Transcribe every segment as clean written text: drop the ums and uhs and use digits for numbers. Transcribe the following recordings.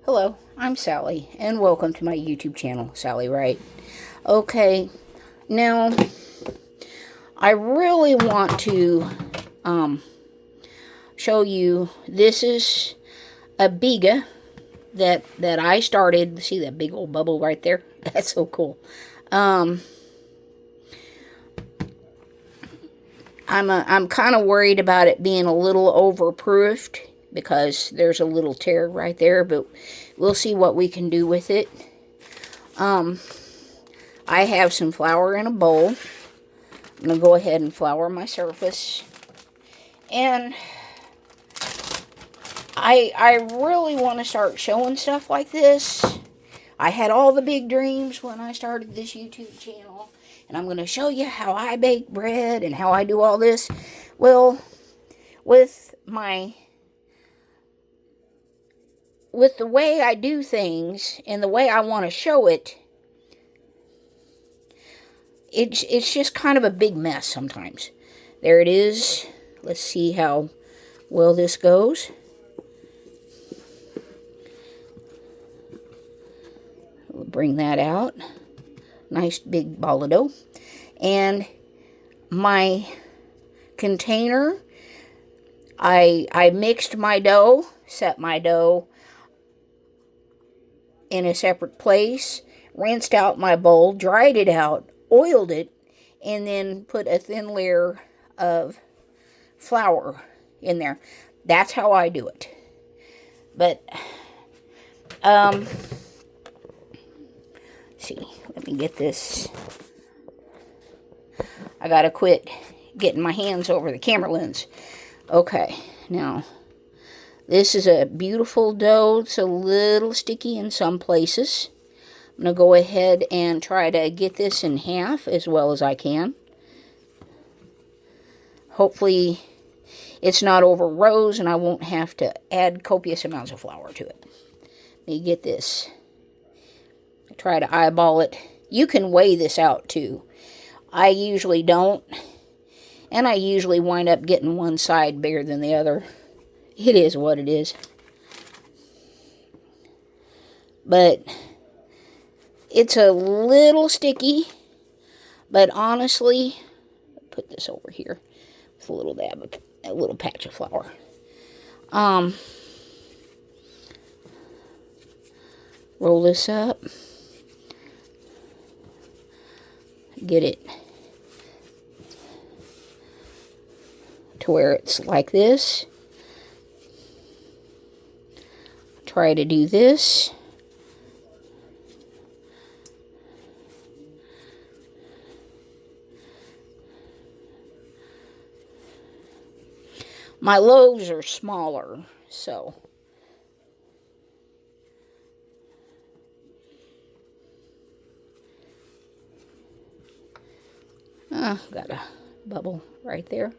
Hello, I'm Sally, and welcome to my YouTube channel, Sally Wright. Okay, now, I really want to show you, this is a Biga that I started. See that big old bubble right there? That's so cool. I'm kind of worried about it being a little overproofed because there's a little tear right there, but we'll see what we can do with it. I have some flour in a bowl. I'm going to go ahead and flour my surface. And I really want to start showing stuff like this. I had all the big dreams when I started this YouTube channel. And I'm going to show you how I bake bread and how I do all this. Well, with the way I do things and the way I want to show it, it's just kind of a big mess sometimes. There it is. Let's see how well this goes. We'll bring that out. Nice big ball of dough. And my container, I mixed my dough, set my dough in a separate place, rinsed out my bowl, dried it out, oiled it, and then put a thin layer of flour in there. That's how I do it. But see, let me get this. I gotta quit getting my hands over the camera lens. Okay, now this is a beautiful dough. It's a little sticky in some places. I'm gonna go ahead and try to get this in half as well as I can. Hopefully it's not over rose and I won't have to add copious amounts of flour to it. Let me get this. Try to eyeball it. You can weigh this out too. I usually don't. And I usually wind up getting one side bigger than the other. It is what it is. But it's a little sticky. But honestly, put this over here with a little dab of a little patch of flour. Roll this up. Get it to where it's like this. Try to do this. My loaves are smaller, so got a bubble right there.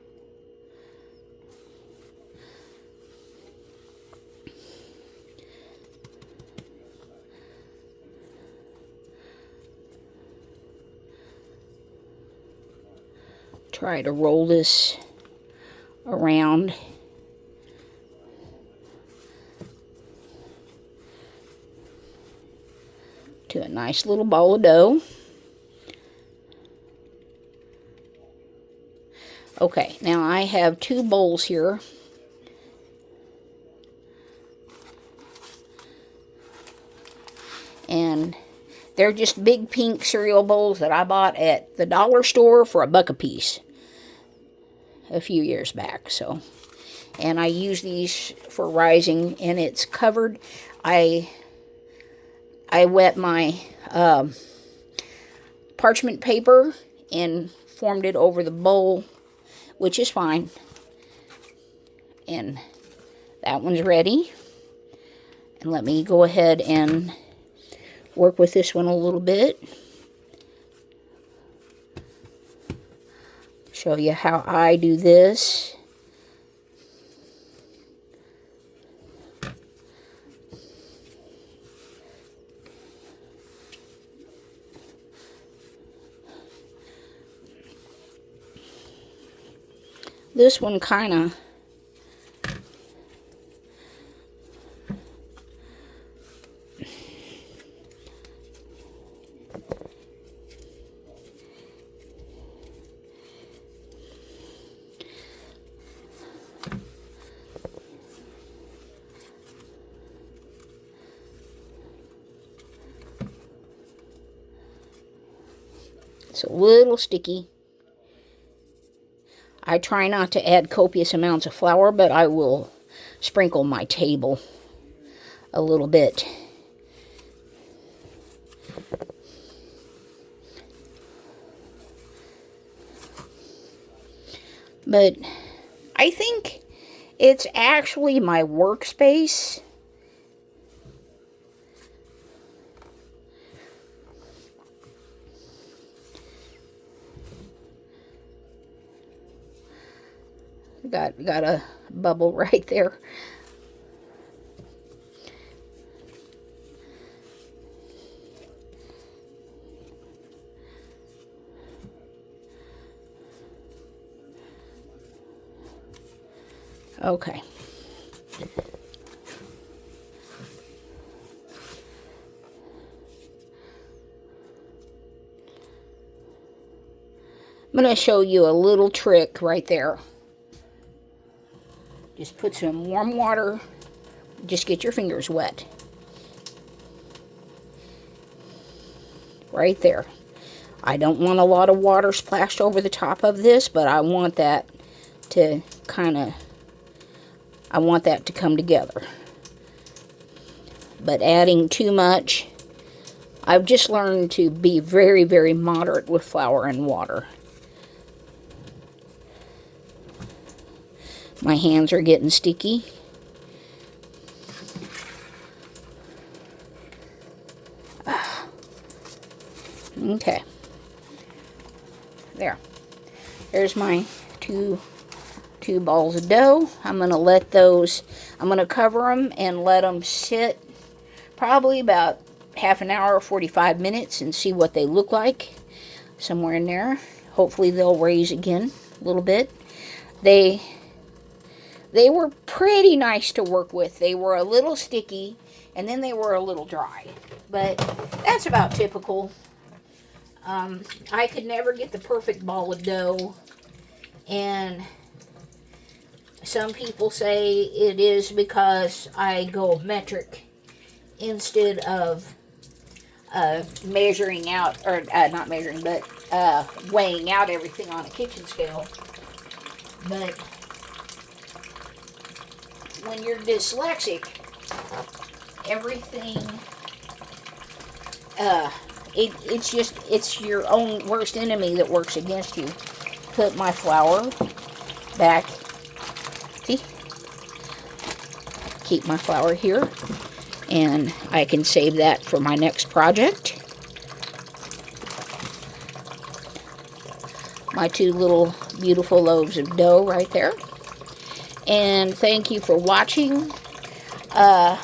Try to roll this around. To a nice little ball of dough. Okay, now I have two bowls here. And they're just big pink cereal bowls that I bought at the dollar store for $1 a piece a few years back. So, and I use these for rising, and it's covered. I wet my parchment paper and formed it over the bowl, which is fine. And that one's ready. And let me go ahead and work with this one a little bit. Show you how I do this. This one kind of It's a little sticky. I try not to add copious amounts of flour, but I will sprinkle my table a little bit. But I think it's actually my workspace. Got a bubble right there. Okay. I'm going to show you a little trick right there. Just put some warm water, just get your fingers wet. Right there. I don't want a lot of water splashed over the top of this, but I want that to I want that to come together. But adding too much, I've just learned to be very, very moderate with flour and water. My hands are getting sticky. Okay. There's my two balls of dough. I'm going to let those, I'm going to cover them and let them sit probably about half an hour or 45 minutes and see what they look like. Somewhere in there. Hopefully they'll raise again a little bit. They were pretty nice to work with. They were a little sticky, and then they were a little dry. But that's about typical. I could never get the perfect ball of dough. And some people say it is because I go metric instead of measuring out, or not measuring, but weighing out everything on a kitchen scale. But when you're dyslexic, everything, it's your own worst enemy that works against you. Put my flour back. See? Keep my flour here. And I can save that for my next project. My two little beautiful loaves of dough right there. And thank you for watching. I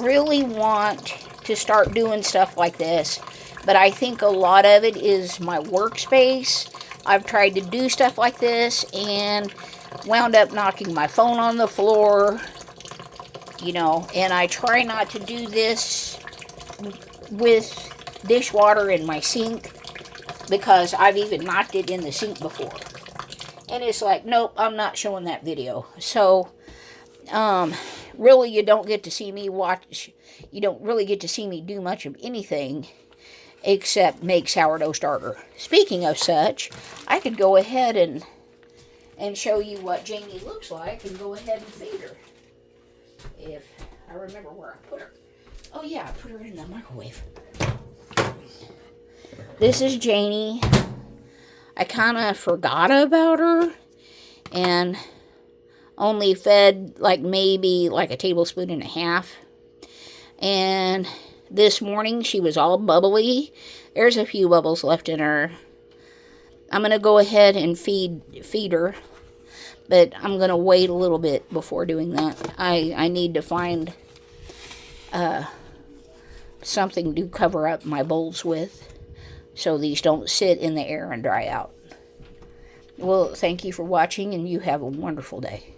really want to start doing stuff like this, but I think a lot of it is my workspace. I've tried to do stuff like this and wound up knocking my phone on the floor, you know, and I try not to do this with dishwater in my sink because I've even knocked it in the sink before. And it's like, nope, I'm not showing that video. So, really, you don't get to see me you don't really get to see me do much of anything except make sourdough starter. Speaking of such, I could go ahead and show you what Jamie looks like and go ahead and feed her. If I remember where I put her. Oh yeah, I put her in the microwave. This is Janie. I kind of forgot about her and only fed maybe a tablespoon and a half. And this morning she was all bubbly. There's a few bubbles left in her. I'm going to go ahead and feed her. But I'm going to wait a little bit before doing that. I need to find something to cover up my bowls with, so these don't sit in the air and dry out. Well, thank you for watching, and you have a wonderful day.